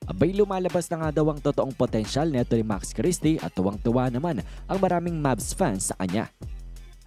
Abay lumalabas na nga daw ang totoong potensyal neto ni Max Christie at tuwang-tuwa naman ang maraming Mavs fans sa kanya.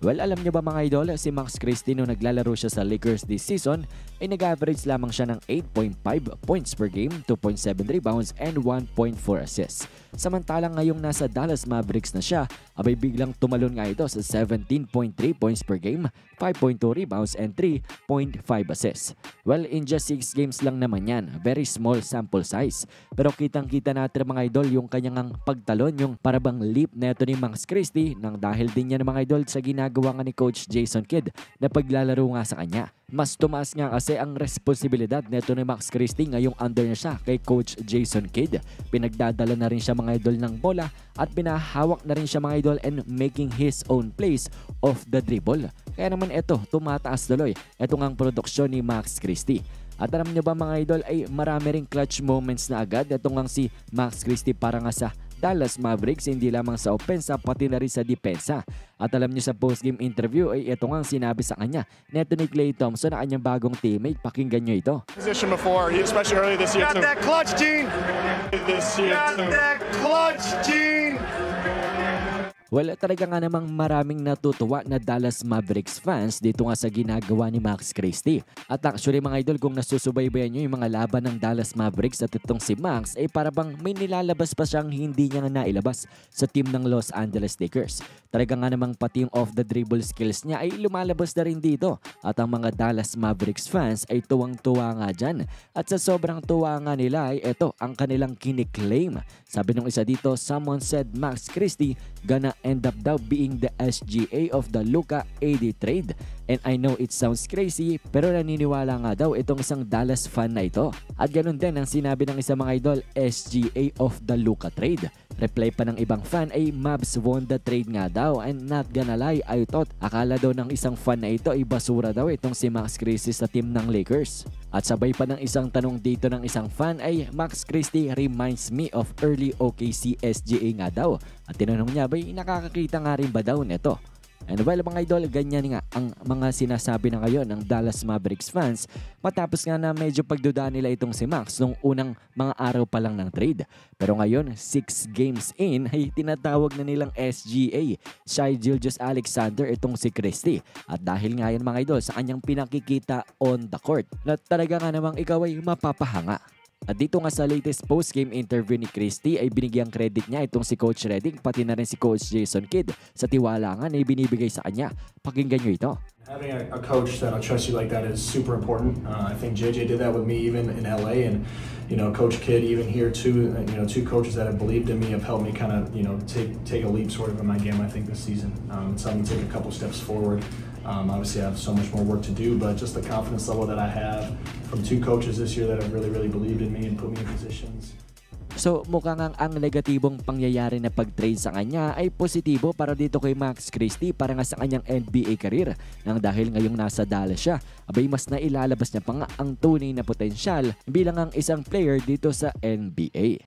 Well, alam niyo ba mga idol, si Max Christie nung naglalaro siya sa Lakers this season ay nag-average lamang siya ng 8.5 points per game, 2.7 rebounds, and 1.4 assists. Samantalang ngayong nasa Dallas Mavericks na siya, abay biglang tumalon nga ito sa 17.3 points per game, 5.2 rebounds, and 3.5 assists. Well, in just 6 games lang naman yan, very small sample size. Pero kitang-kita natin mga idol yung kanyang pagtalon, yung parabang leap neto ni Max Christie nang dahil din yan mga idol sa ginagawa nga ni Coach Jason Kidd na paglalaro nga sa kanya. Mas tumaas nga kasi ang responsibilidad neto ni Max Christie ngayong under na siya kay Coach Jason Kidd. Pinagdadala na rin siya mga idol ng bola at pinahawak na rin siya mga idol and making his own plays off the dribble. Kaya naman ito, tumataas tuloy. Ito ngang produksyon ni Max Christie. At alam niyo ba mga idol ay marami ring clutch moments na agad. Ito ngang si Max Christie para nga sa Dallas Mavericks, hindi lamang sa opensa pati na rin sa depensa. At alam niyo sa postgame interview ay ito nga ang sinabi sa kanya neto ni Klay Thompson na kanyang bagong teammate. Pakinggan niyo ito. Position before, especially early this year. Got that clutch, Gene. This year got that clutch, Gene. Well, talaga nga namang maraming natutuwa na Dallas Mavericks fans dito nga sa ginagawa ni Max Christie. At actually mga idol, kung nasusubaybayan nyo yung mga laban ng Dallas Mavericks at itong si Max ay parabang may nilalabas pa siyang hindi niya nga nailabas sa team ng Los Angeles Lakers. Talaga nga namang pati yung off the dribble skills niya ay lumalabas na rin dito. At ang mga Dallas Mavericks fans ay tuwang-tuwa nga dyan. At sa sobrang tuwa nga nila ay ito ang kanilang kiniklaim. Sabi nung isa dito, someone said Max Christie gonna end up daw being the SGA of the Luka AD trade. And I know it sounds crazy pero naniniwala nga daw itong isang Dallas fan na ito. At ganun din ang sinabi ng isang mga idol, SGA of the Luka trade. Reply pa ng ibang fan ay Mavs won the trade nga daw, and not gonna lie, I thought akala daw ng isang fan na ito ay basura daw itong si Max Christie sa team ng Lakers. At sabay pa ng isang tanong dito ng isang fan ay Max Christie reminds me of early OKC SGA nga daw. At tinanong niya ba nakakakita nga rin ba daw nito? And well mga idol, ganyan nga ang mga sinasabi na ngayon ng Dallas Mavericks fans matapos nga na medyo pagdudaan nila itong si Max nung unang mga araw pa lang ng trade. Pero ngayon, 6 games in ay tinatawag na nilang SGA, Shai Gilgeous-Alexander itong si Christie. At dahil nga yan mga idol sa kanyang pinakikita on the court na talaga nga namang ikaw ay mapapahanga. At dito nga sa latest post-game interview ni Christie ay binigyang credit niya itong si Coach Redick pati na rin si Coach Jason Kidd sa tiwala nga na ibinibigay sa kanya. Pakinggan nyo ito. Having a coach that'll trust you like that is super important. I think JJ did that with me even in LA, and Coach Kidd even here too. Two coaches that have believed in me have helped me kind of take a leap sort of in my game. I think this season, so I'm gonna take a couple steps forward. Obviously, I have so much more work to do, but just the confidence level that I have from two coaches this year that have really believed in me and put me in positions. So mukhang ang negatibong pangyayari na pag-trade sa kanya ay positibo para dito kay Max Christie para nga sa kanyang NBA career. Nang dahil ngayong nasa Dallas siya, abay mas nailalabas niya pa nga ang tunay na potensyal bilang ang isang player dito sa NBA.